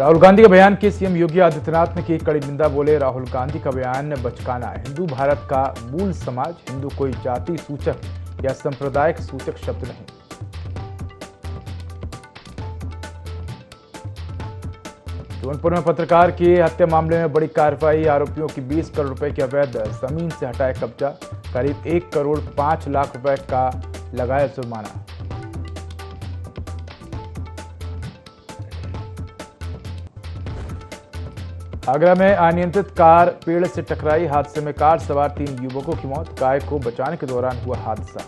राहुल गांधी के बयान की सीएम योगी आदित्यनाथ ने की कड़ी निंदा। बोले, राहुल गांधी का बयान बचकाना है। हिंदू भारत का मूल समाज, हिंदू कोई जाति सूचक या सांप्रदायिक सूचक शब्द नहीं। जौनपुर में पत्रकार की हत्या मामले में बड़ी कार्रवाई। आरोपियों की 20 करोड़ रुपए की अवैध जमीन से हटाया कब्जा। करीब 1 करोड़ 5 लाख रुपए का लगाया जुर्माना। आगरा में अनियंत्रित कार पेड़ से टकराई। हादसे में कार सवार 3 युवकों की मौत। गाय को बचाने के दौरान हुआ हादसा।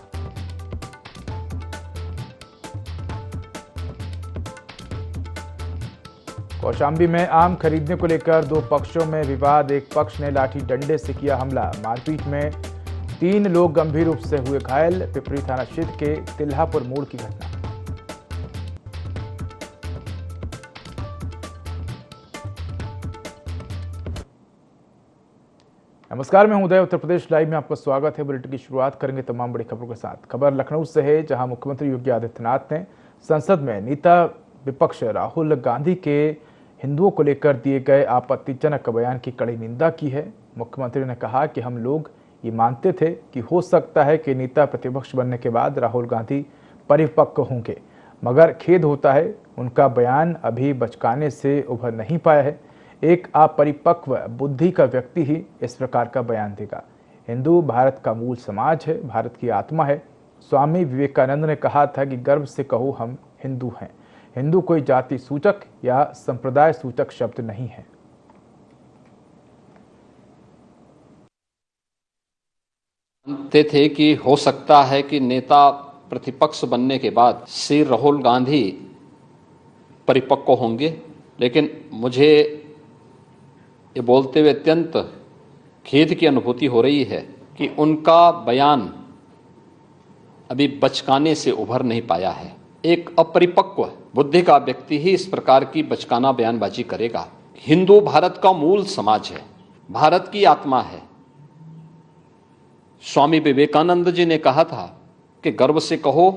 कौशाम्बी में आम खरीदने को लेकर 2 पक्षों में विवाद। एक पक्ष ने लाठी डंडे से किया हमला। मारपीट में 3 लोग गंभीर रूप से हुए घायल। पिपरी थाना क्षेत्र के तिल्हापुर मोड़ की घटना। नमस्कार, मैं हूं उदय। उत्तर प्रदेश लाइव में आपका स्वागत है। बुलेटिन की शुरुआत करेंगे तमाम बड़ी खबरों के साथ। खबर लखनऊ से है, जहां मुख्यमंत्री योगी आदित्यनाथ ने संसद में नेता विपक्ष राहुल गांधी के हिंदुओं को लेकर दिए गए आपत्तिजनक बयान की कड़ी निंदा की है। मुख्यमंत्री ने कहा कि हम लोग ये मानते थे कि हो सकता है कि नेता प्रतिपक्ष बनने के बाद राहुल गांधी परिपक्व होंगे, मगर खेद होता है उनका बयान अभी बचकाने से उभर नहीं पाया है। एक अपरिपक्व बुद्धि का व्यक्ति ही इस प्रकार का बयान देगा। हिंदू भारत का मूल समाज है, भारत की आत्मा है। स्वामी विवेकानंद ने कहा था कि गर्व से कहो हम हिंदू हैं। हिंदू कोई जाति सूचक या संप्रदाय सूचक शब्द नहीं है। मानते थे कि हो सकता है कि नेता प्रतिपक्ष बनने के बाद श्री राहुल गांधी परिपक्व होंगे, लेकिन मुझे ये बोलते हुए अत्यंत खेद की अनुभूति हो रही है कि उनका बयान अभी बचकाने से उभर नहीं पाया है। एक अपरिपक्व बुद्धि का व्यक्ति ही इस प्रकार की बचकाना बयानबाजी करेगा। हिंदू भारत का मूल समाज है, भारत की आत्मा है। स्वामी विवेकानंद जी ने कहा था कि गर्व से कहो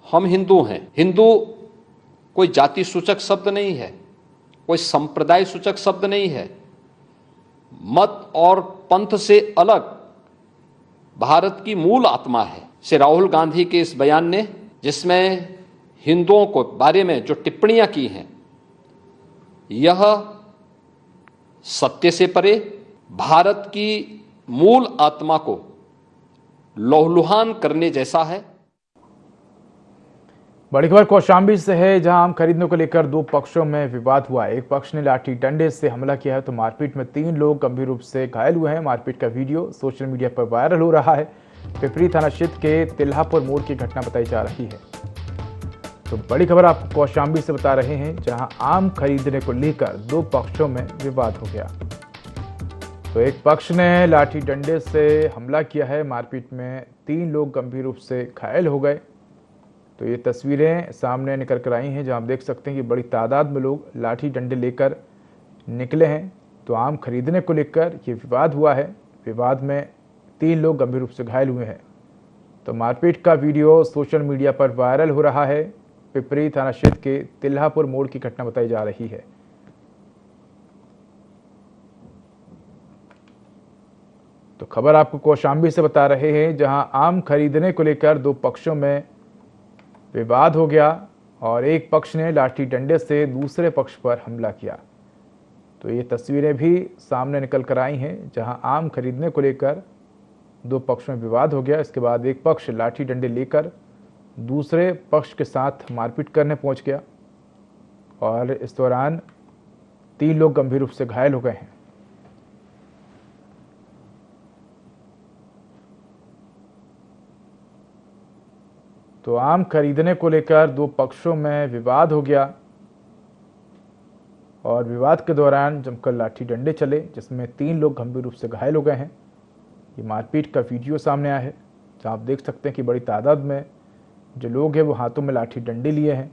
हम हिंदू हैं। हिंदू कोई जाति सूचक शब्द नहीं है, कोई संप्रदाय सूचक शब्द नहीं है। मत और पंथ से अलग भारत की मूल आत्मा है। श्री राहुल गांधी के इस बयान ने, जिसमें हिंदुओं को बारे में जो टिप्पणियां की हैं, यह सत्य से परे भारत की मूल आत्मा को लहूलुहान करने जैसा है। बड़ी खबर कौशाम्बी से है, जहां आम खरीदने को लेकर 2 पक्षों में विवाद हुआ। एक पक्ष ने लाठी डंडे से हमला किया है, तो मारपीट में 3 लोग गंभीर रूप से घायल हुए हैं। मारपीट का वीडियो सोशल मीडिया पर वायरल हो रहा है। पिपरी थाना क्षेत्र के तिल्हापुर मोड़ की घटना बताई जा रही है। तो बड़ी खबर आपको कौशाम्बी से बता रहे हैं, जहां आम खरीदने को लेकर 2 पक्षों में विवाद हो गया। तो एक पक्ष ने लाठी डंडे से हमला किया है। मारपीट में 3 लोग गंभीर रूप से घायल हो गए। तो ये तस्वीरें सामने निकल कर आई हैं, जहां आप देख सकते हैं कि बड़ी तादाद में लोग लाठी डंडे लेकर निकले हैं। तो आम खरीदने को लेकर ये विवाद हुआ है। विवाद में 3 लोग गंभीर रूप से घायल हुए हैं। तो मारपीट का वीडियो सोशल मीडिया पर वायरल हो रहा है। पिपरी थाना क्षेत्र के तिल्हापुर मोड़ की घटना बताई जा रही है। तो खबर आपको कौशाम्बी से बता रहे हैं, जहां आम खरीदने को लेकर 2 पक्षों में विवाद हो गया और एक पक्ष ने लाठी डंडे से दूसरे पक्ष पर हमला किया। तो ये तस्वीरें भी सामने निकल कर आई हैं, जहां आम खरीदने को लेकर 2 पक्ष में विवाद हो गया। इसके बाद एक पक्ष लाठी डंडे लेकर दूसरे पक्ष के साथ मारपीट करने पहुंच गया और इस दौरान 3 लोग गंभीर रूप से घायल हो गए हैं। तो आम खरीदने को लेकर 2 पक्षों में विवाद हो गया और विवाद के दौरान जमकर लाठी डंडे चले, जिसमें 3 लोग गंभीर रूप से घायल हो गए हैं। ये मारपीट का वीडियो सामने आया है, जहां आप देख सकते हैं कि बड़ी तादाद में जो लोग हैं वो हाथों में लाठी डंडे लिए हैं।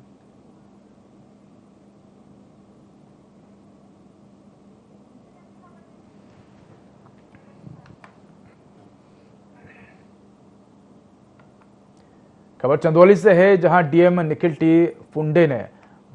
खबर चंदौली से है, जहां डीएम निखिल टी फुंडे ने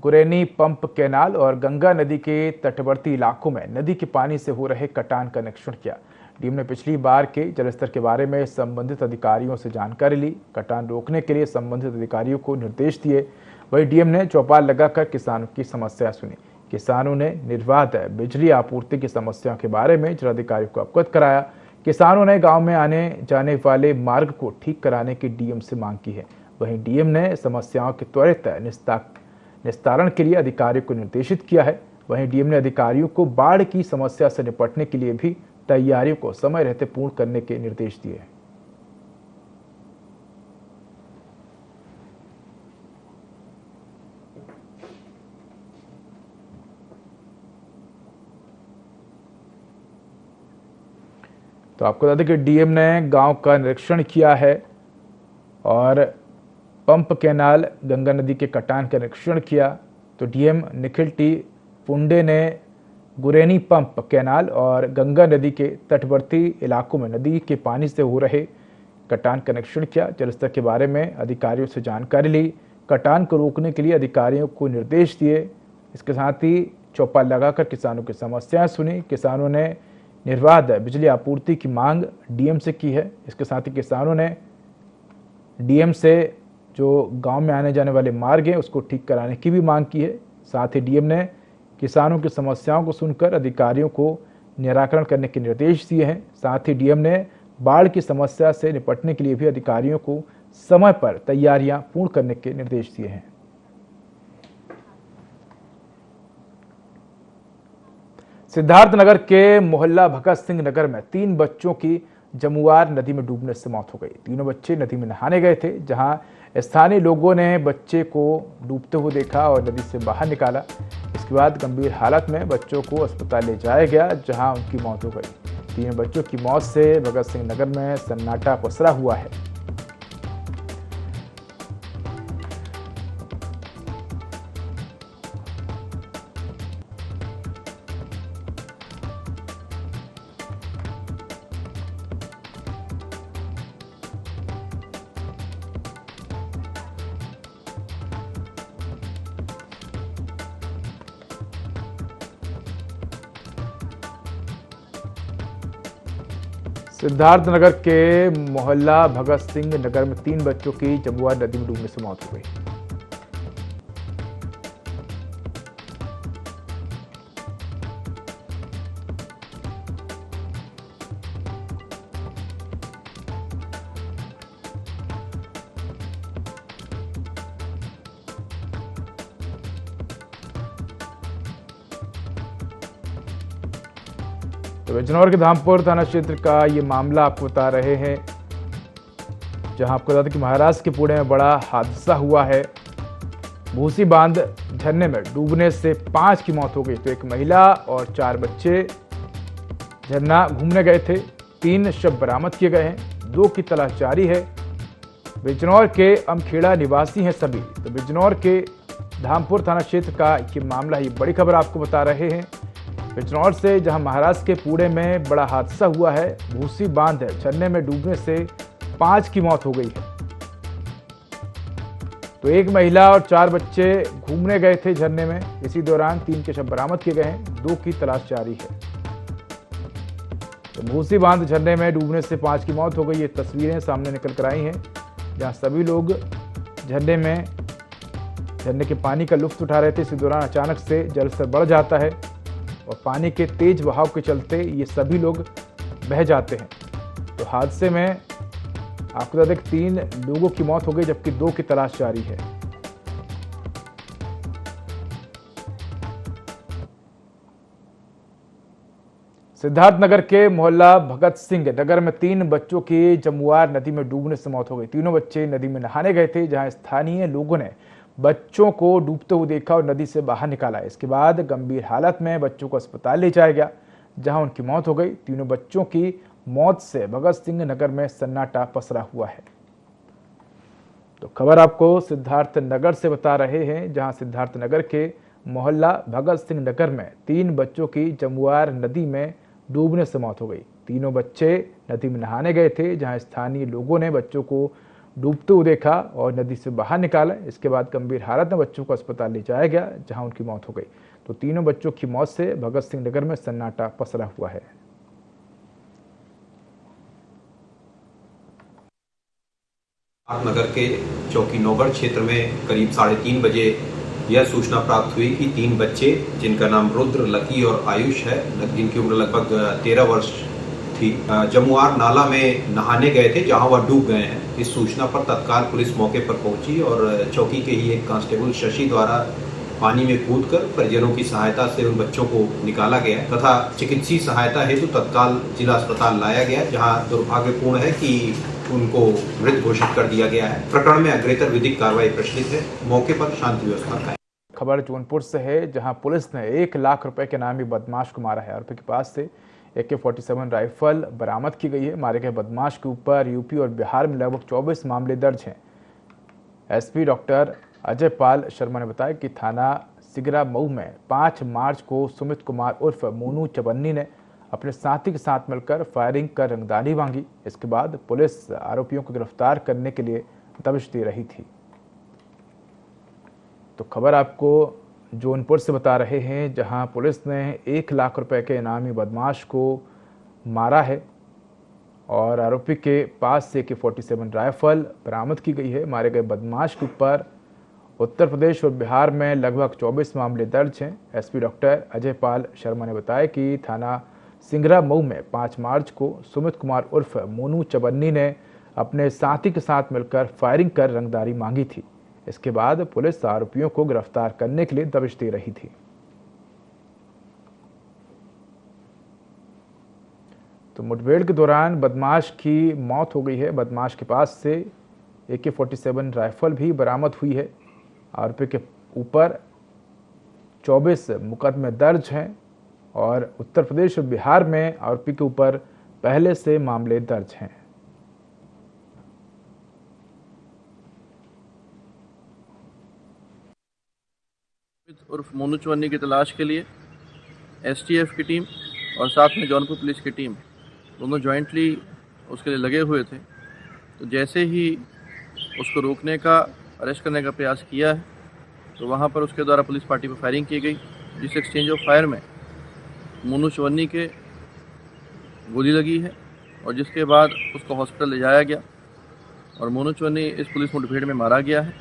गुरेनी पंप कैनाल और गंगा नदी के तटवर्ती इलाकों में नदी के पानी से हो रहे कटान का निरीक्षण किया। डीएम ने पिछली बार के जलस्तर के बारे में संबंधित अधिकारियों से जानकारी ली। कटान रोकने के लिए संबंधित अधिकारियों को निर्देश दिए। वहीं डीएम ने चौपाल लगाकर किसानों की समस्या सुनी। किसानों ने निर्बाध बिजली आपूर्ति की समस्याओं के बारे में जिलाधिकारी को अवगत कराया। किसानों ने गांव में आने जाने वाले मार्ग को ठीक कराने की डीएम से मांग की है। वहीं डीएम ने समस्याओं के त्वरित निस्तारण के लिए अधिकारियों को निर्देशित किया है। वहीं डीएम ने अधिकारियों को बाढ़ की समस्या से निपटने के लिए भी तैयारियों को समय रहते पूर्ण करने के निर्देश दिए। तो आपको बता दें कि डीएम ने गांव का निरीक्षण किया है और पंप कैनाल गंगा नदी के कटान का निरीक्षण किया। तो डीएम निखिल टी पुंडे ने गुरेनी पंप कैनाल और गंगा नदी के तटवर्ती इलाकों में नदी के पानी से हो रहे कटान का निरीक्षण किया। जलस्तर के बारे में अधिकारियों से जानकारी ली। कटान को रोकने के लिए अधिकारियों को निर्देश दिए। इसके साथ ही चौपाल लगाकर किसानों की समस्याएं सुनी। किसानों ने निर्बाध बिजली आपूर्ति की मांग डीएम से की है। इसके साथ ही किसानों ने डीएम से जो गांव में आने जाने वाले मार्ग हैं उसको ठीक कराने की भी मांग की है। साथ ही डीएम ने किसानों की समस्याओं को सुनकर अधिकारियों को निराकरण करने के निर्देश दिए हैं। साथ ही डीएम ने बाढ़ की समस्या से निपटने के लिए भी अधिकारियों को समय पर तैयारियां पूर्ण करने के निर्देश दिए हैं। सिद्धार्थनगर के मोहल्ला भगत सिंह नगर में 3 बच्चों की जमुआर नदी में डूबने से मौत हो गई। तीनों बच्चे नदी में नहाने गए थे, जहां स्थानीय लोगों ने बच्चे को डूबते हुए देखा और नदी से बाहर निकाला। इसके बाद गंभीर हालत में बच्चों को अस्पताल ले जाया गया, जहां उनकी मौत हो गई। 3 बच्चों की मौत से भगत सिंह नगर में सन्नाटा पसरा हुआ है। सिद्धार्थनगर के मोहल्ला भगत सिंह नगर में 3 बच्चों की जमुआर नदी में डूबने से मौत हो गई। तो बिजनौर के धामपुर थाना क्षेत्र का ये मामला आपको बता रहे हैं, जहां आपको बता दें कि महाराष्ट्र के पुणे में बड़ा हादसा हुआ है। भूसी बांध झरने में डूबने से 5 की मौत हो गई। तो एक महिला और 4 बच्चे झरना घूमने गए थे। 3 शव बरामद किए गए हैं, 2 की तलाश जारी है। बिजनौर के अमखेड़ा निवासी हैं सभी। तो बिजनौर के धामपुर थाना क्षेत्र का ये मामला, ये बड़ी खबर आपको बता रहे हैं बिजनौर से, जहां महाराष्ट्र के पुणे में बड़ा हादसा हुआ है। भूसी बांध झरने में डूबने से 5 की मौत हो गई है। तो एक महिला और 4 बच्चे घूमने गए थे झरने में। इसी दौरान 3 के शव बरामद किए गए हैं, 2 की तलाश जारी है। तो भूसी बांध झरने में डूबने से 5 की मौत हो गई। ये तस्वीरें सामने निकल कर आई हैं, जहां सभी लोग झरने के पानी का लुत्फ उठा रहे थे। इसी दौरान अचानक से जल स्तर बढ़ जाता है और पानी के तेज बहाव के चलते ये सभी लोग बह जाते हैं। तो हादसे में आपको बता दें 3 लोगों की मौत हो गई, जबकि 2 की तलाश जारी है। सिद्धार्थनगर के मोहल्ला भगत सिंह नगर में 3 बच्चों की जमुआर नदी में डूबने से मौत हो गई। तीनों बच्चे नदी में नहाने गए थे, जहां स्थानीय लोगों ने बच्चों को डूबते हुए देखा और नदी से बाहर निकाला। इसके बाद गंभीर हालत में बच्चों को अस्पताल ले जाया गया, जहां उनकी मौत हो गई। तीनों बच्चों की मौत से भगत सिंह नगर में सन्नाटा पसरा हुआ है। तो खबर आपको सिद्धार्थनगर से बता रहे हैं, जहां सिद्धार्थनगर के मोहल्ला भगत सिंह नगर में 3 बच्चों की जमुआर नदी में डूबने से मौत हो गई। तीनों बच्चे नदी में नहाने गए थे, जहां स्थानीय लोगों ने बच्चों को डूबते हुए देखा और नदी से बाहर निकाला। इसके बाद गंभीर हालत में बच्चों को अस्पताल ले जाया गया, जहां उनकी मौत हो गई। तो तीनों बच्चों की मौत से भगत सिंह नगर में सन्नाटा पसरा हुआ है। नगर के चौकी नौगढ़ क्षेत्र में करीब 3:30 बजे यह सूचना प्राप्त हुई कि 3 बच्चे, जिनका नाम रुद्र, लकी और आयुष है, जिनकी उम्र लगभग 13 वर्ष थी, जमुआर नाला में नहाने गए थे, जहां वह डूब गए हैं। इस सूचना पर तत्काल पुलिस मौके पर पहुंची और चौकी के ही एक कांस्टेबल शशि द्वारा पानी में कूदकर परिजनों की सहायता से उन बच्चों को निकाला गया तथा चिकित्सीय सहायता हेतु तत्काल जिला अस्पताल लाया गया, जहां दुर्भाग्यपूर्ण है कि उनको मृत घोषित कर दिया गया है। प्रकरण में अग्रेतर विधिक कार्रवाई प्रचलित है। मौके पर शांति व्यवस्था कायम। खबर जौनपुर से है, जहां पुलिस ने 1 लाख रुपए के नामी बदमाश को मारा है। आरोपी के पास से AK-47 राइफल बरामद की गई है। मारे गए बदमाश के ऊपर यूपी और बिहार में लगभग 24 मामले दर्ज हैं। SP डॉक्टर अजय पाल शर्मा ने बताया कि थाना सिगरा मऊ में 5 मार्च को सुमित कुमार उर्फ मोनू चबन्नी ने अपने साथी के साथ मिलकर फायरिंग कर रंगदारी मांगी। इसके बाद पुलिस आरोपियों को गिरफ्तार करने के लिए दबिश दे रही थी। तो खबर आपको जौनपुर से बता रहे हैं, जहां पुलिस ने 1 लाख रुपए के इनामी बदमाश को मारा है और आरोपी के पास से AK-47 राइफल बरामद की गई है। मारे गए बदमाश के ऊपर उत्तर प्रदेश और बिहार में लगभग 24 मामले दर्ज हैं। SP डॉक्टर अजय पाल शर्मा ने बताया कि थाना सिंगरा मऊ में 5 मार्च को सुमित कुमार उर्फ मोनू चबन्नी ने अपने साथी के साथ मिलकर फायरिंग कर रंगदारी मांगी थी। इसके बाद पुलिस आरोपियों को गिरफ्तार करने के लिए दबिश दे रही थी। तो मुठभेड़ के दौरान बदमाश की मौत हो गई है। बदमाश के पास से AK-47 राइफल भी बरामद हुई है। आरोपी के ऊपर 24 मुकदमे दर्ज हैं और उत्तर प्रदेश और बिहार में आरोपी के ऊपर पहले से मामले दर्ज हैं। उर्फ मोनू चवन्नी की तलाश के लिए STF की टीम और साथ में जौनपुर पुलिस की टीम दोनों जॉइंटली उसके लिए लगे हुए थे। तो जैसे ही उसको रोकने का, अरेस्ट करने का प्रयास किया है, तो वहाँ पर उसके द्वारा पुलिस पार्टी पर फायरिंग की गई, जिस एक्सचेंज ऑफ फायर में मोनू चवन्नी के गोली लगी है और जिसके बाद उसको हॉस्पिटल ले जाया गया और मोनू चवन्नी इस पुलिस मुठभेड़ में मारा गया है।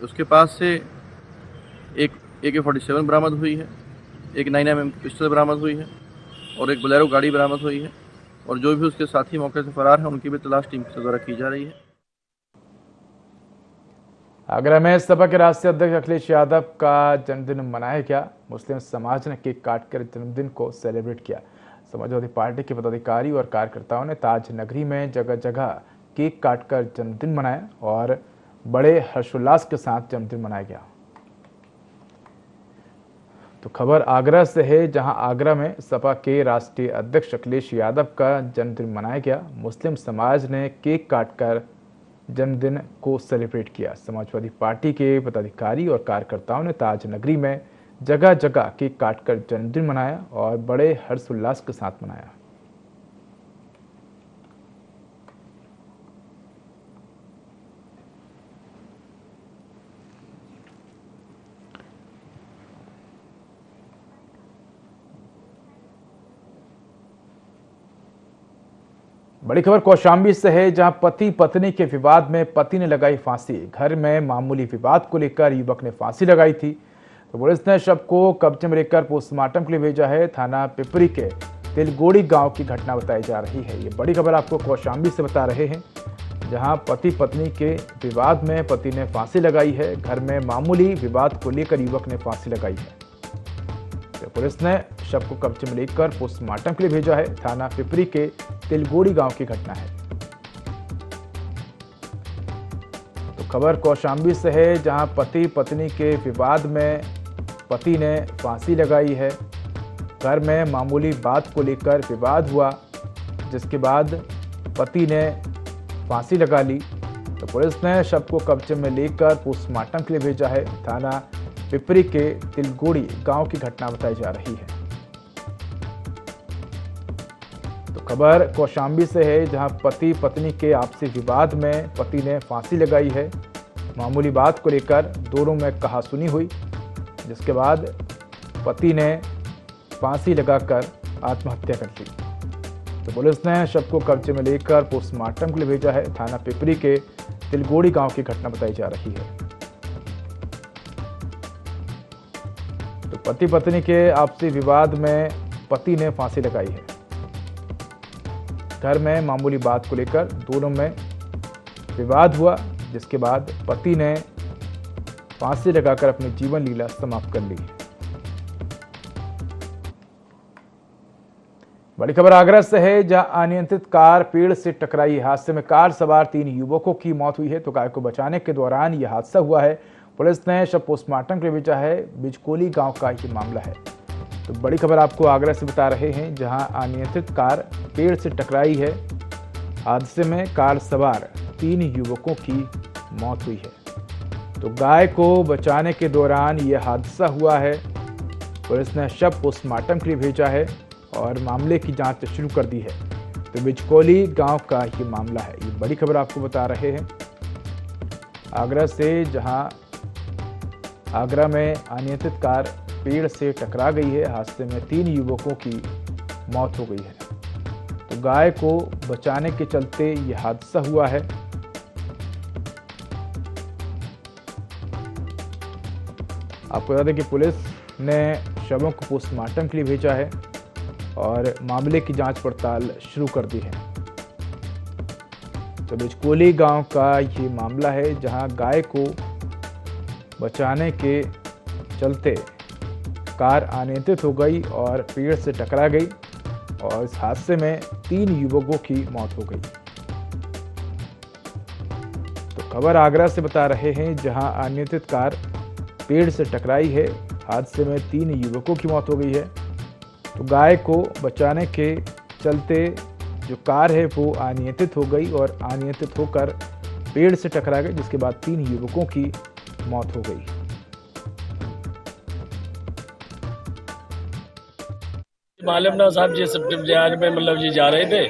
उसके पास से एक AK-47 बरामद हुई है, एक 9mm पिस्टल बरामद हुई है और एक बोलेरो गाड़ी बरामद हुई है और जो भी उसके साथी मौके से फरार हैं उनकी भी तलाश टीम के द्वारा की जा रही है। आगरा में सपा के राष्ट्रीय अध्यक्ष अखिलेश यादव का जन्मदिन मनाया गया। मुस्लिम समाज ने केक काटकर जन्मदिन को सेलिब्रेट किया। समाजवादी पार्टी के पदाधिकारी और कार्यकर्ताओं ने ताज नगरी में जगह जगह केक काटकर जन्मदिन मनाया और बड़े हर्षोल्लास के साथ जन्मदिन मनाया गया। तो खबर आगरा से है, जहां आगरा में सपा के राष्ट्रीय अध्यक्ष अखिलेश यादव का जन्मदिन मनाया गया। मुस्लिम समाज ने केक काटकर जन्मदिन को सेलिब्रेट किया। समाजवादी पार्टी के पदाधिकारी और कार्यकर्ताओं ने ताज नगरी में जगह जगह केक काटकर जन्मदिन मनाया और बड़े हर्षोल्लास के साथ मनाया। बड़ी खबर कौशाम्बी से है, जहां पति पत्नी के विवाद में पति ने लगाई फांसी। घर में मामूली विवाद को लेकर युवक ने फांसी लगाई थी। तो पुलिस ने शव को कब्जे में लेकर पोस्टमार्टम के लिए भेजा है। थाना पिपरी के तिलगोड़ी गांव की घटना बताई जा रही है। ये बड़ी खबर आपको कौशाम्बी से बता रहे हैं, जहां पति पत्नी के विवाद में पति ने फांसी लगाई है। घर में मामूली विवाद को लेकर युवक ने फांसी लगाई है। तो पुलिस ने शव को कब्जे में लेकर पोस्टमार्टम के लिए भेजा है। थाना पिपरी के तिलगोड़ी गांव की घटना है। तो खबर कौशाम्बी से है, जहां पति पत्नी के विवाद में पति ने फांसी लगाई है। घर में मामूली बात को लेकर विवाद हुआ, जिसके बाद पति ने फांसी लगा ली। तो पुलिस ने शव को कब्जे में लेकर पोस्टमार्टम के लिए भेजा है। थाना पिपरी के तिलगोड़ी गांव की घटना बताई जा रही है। तो खबर कौशाम्बी से है, जहां पति पत्नी के आपसी विवाद में पति ने फांसी लगाई है। मामूली बात को लेकर दोनों में कहासुनी हुई, जिसके बाद पति ने फांसी लगाकर आत्महत्या कर ली। तो पुलिस ने शव को कब्जे में लेकर पोस्टमार्टम के लिए भेजा है। थाना पिपरी के तिलगोड़ी गांव की घटना बताई जा रही है। तो पति पत्नी के आपसी विवाद में पति ने फांसी लगाई है। घर में मामूली बात को लेकर दोनों में विवाद हुआ, जिसके बाद पति ने फांसी लगाकर अपनी जीवन लीला समाप्त कर ली। बड़ी खबर आगरा से है, जहां अनियंत्रित कार पेड़ से टकराई। हादसे में कार सवार 3 युवकों की मौत हुई है। तो कार को बचाने के दौरान यह हादसा हुआ है। पुलिस ने शव पोस्टमार्टम के लिए भेजा है। बिजकोली गांव का ये मामला है। तो बड़ी खबर आपको आगरा से बता रहे हैं, जहां अनियंत्रित कार पेड़ से टकराई है। हादसे में कार सवार 3 युवकों की मौत हुई है। तो गाय को बचाने के दौरान यह हादसा हुआ है। पुलिस ने शव पोस्टमार्टम के लिए भेजा है और मामले की जांच शुरू कर दी है। तो बिजकोली गांव का ये मामला है। ये बड़ी खबर आपको बता रहे हैं आगरा से, जहां आगरा में अनियंत्रित कार पेड़ से टकरा गई है। हादसे में 3 युवकों की मौत हो गई है। तो गाय को बचाने के चलते यह हादसा हुआ है। आपको बता दें कि पुलिस ने शवों को पोस्टमार्टम के लिए भेजा है और मामले की जांच पड़ताल शुरू कर दी है। तो बिजकोली गांव का ये मामला है, जहां गाय को बचाने के चलते कार अनियंत्रित हो गई और पेड़ से टकरा गई और इस हादसे में 3 युवकों की मौत हो गई। तो खबर आगरा से बता रहे हैं, जहां अनियंत्रित कार पेड़ से टकराई है। हादसे में 3 युवकों की मौत हो गई है। तो गाय को बचाने के चलते जो कार है वो अनियंत्रित हो गई और अनियंत्रित होकर पेड़ से टकरा गई, जिसके बाद 3 युवकों की मौत हो गई। मालूम ना साहब जी, सब बिहार में मतलब जी जा रहे थे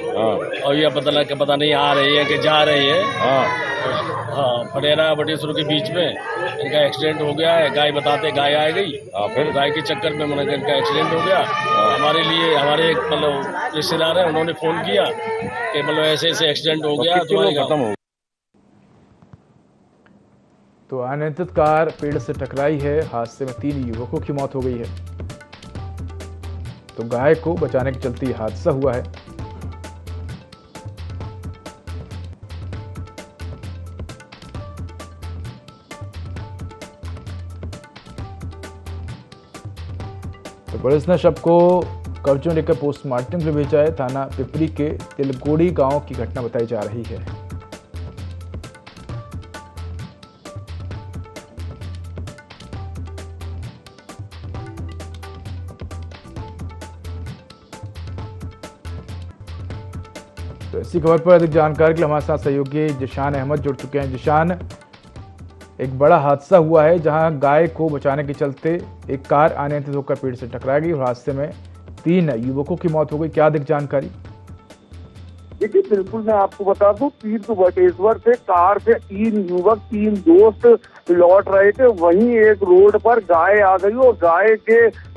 और ये पता नहीं आ रही है कि जा रही है। हाँ, फटेरा बटेसर के बीच में इनका एक्सीडेंट हो गया है। गाय बताते गाय आ गई, फिर गाय के चक्कर में मतलब इनका एक्सीडेंट हो गया। हमारे एक मतलब रिश्तेदार है, उन्होंने फोन किया कि मतलब ऐसे ऐसे एक्सीडेंट हो गया, तुम्हारी खत्म हो। तो अनियंत्रित कार पेड़ से टकराई है। हादसे में 3 युवकों की मौत हो गई है। तो गाय को बचाने के चलते यह हादसा हुआ है। तो पुलिस ने शव को कब्जे में लेकर पोस्टमार्टम के लिए भेजा है। थाना पिपरी के तिलगोड़ी गांव की घटना बताई जा रही है। तो इसी खबर पर अधिक जानकारी के लिए हमारे साथ सहयोगी जिशान अहमद जुड़ चुके हैं। जिशान, एक बड़ा हादसा हुआ है, जहां गाय को बचाने के चलते एक कार अनियंत्रित होकर पेड़ से टकरा गई और हादसे में 3 युवकों की मौत हो गई। क्या अधिक जानकारी? देखिए, बिल्कुल मैं आपको बता दूं, तीर्थ बटेश्वर से कार से 3 युवक 3 दोस्त लौट रहे थे। वहीं एक रोड पर गाय आ गई और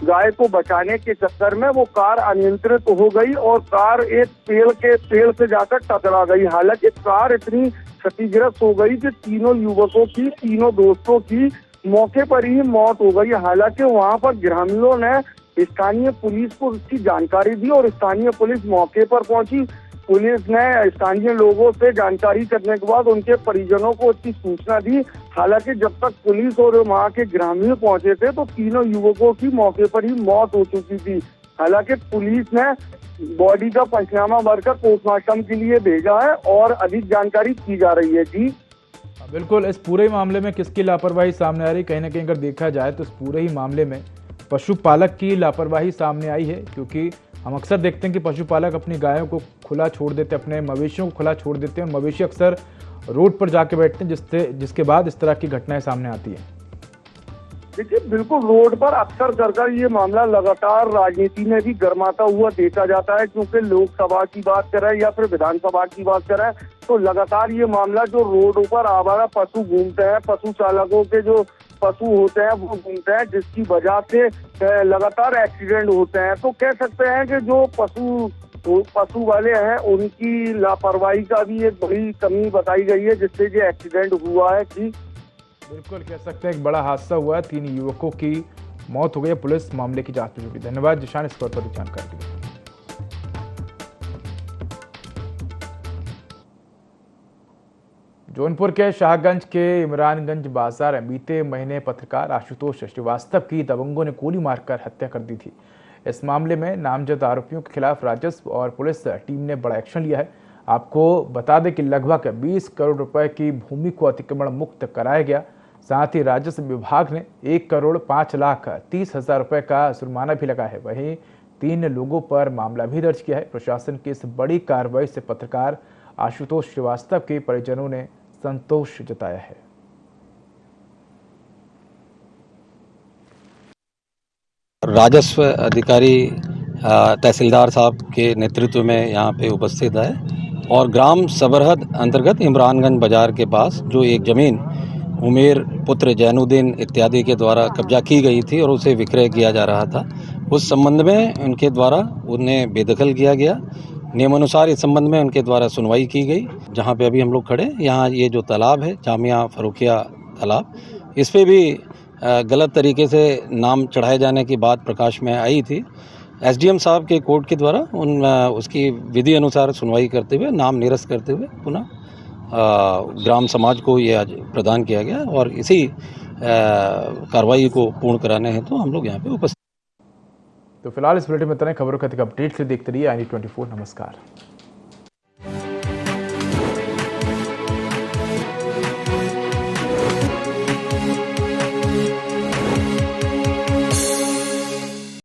गाय को बचाने के चक्कर में वो कार अनियंत्रित हो गई और कार एक पेड़ से जाकर टकरा गई। हालांकि कार इतनी क्षतिग्रस्त हो गई कि तीनों दोस्तों की मौके पर ही मौत हो गई। हालांकि वहां पर ग्रामीणों ने स्थानीय पुलिस को इसकी जानकारी दी और स्थानीय पुलिस मौके पर पहुंची। पुलिस ने स्थानीय लोगों से जानकारी करने के बाद उनके परिजनों को इसकी सूचना दी। हालांकि जब तक पुलिस और वहां के ग्रामीण पहुंचे थे तो तीनों युवकों की मौके पर ही मौत हो चुकी थी। हालांकि पुलिस ने बॉडी का पंचनामा भरकर पोस्टमार्टम के लिए भेजा है और अधिक जानकारी की जा रही है। जी बिल्कुल, इस पूरे मामले में किसकी लापरवाही सामने आ रही? कहीं ना कहीं अगर देखा जाए तो इस पूरे ही मामले में पशुपालक की लापरवाही सामने आई है, क्योंकि हम अक्सर देखते हैं कि पशुपालक अपनी गायों को खुला छोड़ देते हैं, अपने मवेशियों को खुला छोड़ देते हैं। मवेशी अक्सर रोड पर जाके बैठते हैं, जिसके बाद इस तरह की घटनाएं सामने आती है। देखिए बिल्कुल रोड पर अक्सर कर ये मामला लगातार राजनीति में भी गर्माता हुआ देखा जाता है, क्योंकि लोकसभा की बात करें या फिर विधानसभा की बात करें तो लगातार ये मामला जो रोडों पर आवारा पशु घूमते हैं, पशु चालकों के जो पशु होते हैं वो घूमते हैं, जिसकी वजह से लगातार एक्सीडेंट होते हैं। तो कह सकते हैं कि जो पशु वाले हैं उनकी लापरवाही का भी एक बड़ी कमी बताई गई है, जिससे ये एक्सीडेंट हुआ है। कि बिल्कुल कह सकते हैं एक बड़ा हादसा हुआ है, 3 युवकों की मौत हो गई। पुलिस मामले की जांच में जुटी। धन्यवाद जिशान इस पर जानकारी के लिए। जौनपुर के शाहगंज के इमरानगंज बाजार में बीते महीने पत्रकार आशुतोष श्रीवास्तव की दबंगों ने गोली मारकर हत्या कर दी थी। इस मामले में नामजद आरोपियों के खिलाफ राजस्व और पुलिस टीम ने बड़ा एक्शन लिया है। आपको बता दें कि लगभग 20 करोड़ रुपए की भूमि को अतिक्रमण मुक्त कराया गया। साथ ही राजस्व विभाग ने 1,05,30,000 रुपए का जुर्माना भी लगाया है। वहीं 3 लोगों पर मामला भी दर्ज किया है। प्रशासन की इस बड़ी कार्रवाई से पत्रकार आशुतोष श्रीवास्तव के परिजनों ने संतोष जताया है। राजस्व अधिकारी तहसीलदार साहब के नेतृत्व में यहाँ पे उपस्थित है और ग्राम सबरहद अंतर्गत इमरानगंज बाजार के पास जो एक ज़मीन उमेर पुत्र जैनुद्दीन इत्यादि के द्वारा कब्जा की गई थी और उसे विक्रय किया जा रहा था, उस संबंध में उनके द्वारा उन्हें बेदखल किया गया। नियमानुसार इस संबंध में उनके द्वारा सुनवाई की गई। जहाँ पे अभी हम लोग खड़े, यहाँ ये जो तालाब है जामिया फरुखिया तालाब, इस पे भी गलत तरीके से नाम चढ़ाए जाने की बात प्रकाश में आई थी। एसडीएम साहब के कोर्ट के द्वारा उसकी विधि अनुसार सुनवाई करते हुए नाम निरस्त करते हुए पुनः ग्राम समाज को ये आज प्रदान किया गया और इसी कार्रवाई को पूर्ण कराने हेतु हम लोग यहाँ पे उपस्थित। तो फिलहाल इस बुलेटिन में इतना। खबरों का अधिक अपडेट से देखते रहिए i24। नमस्कार।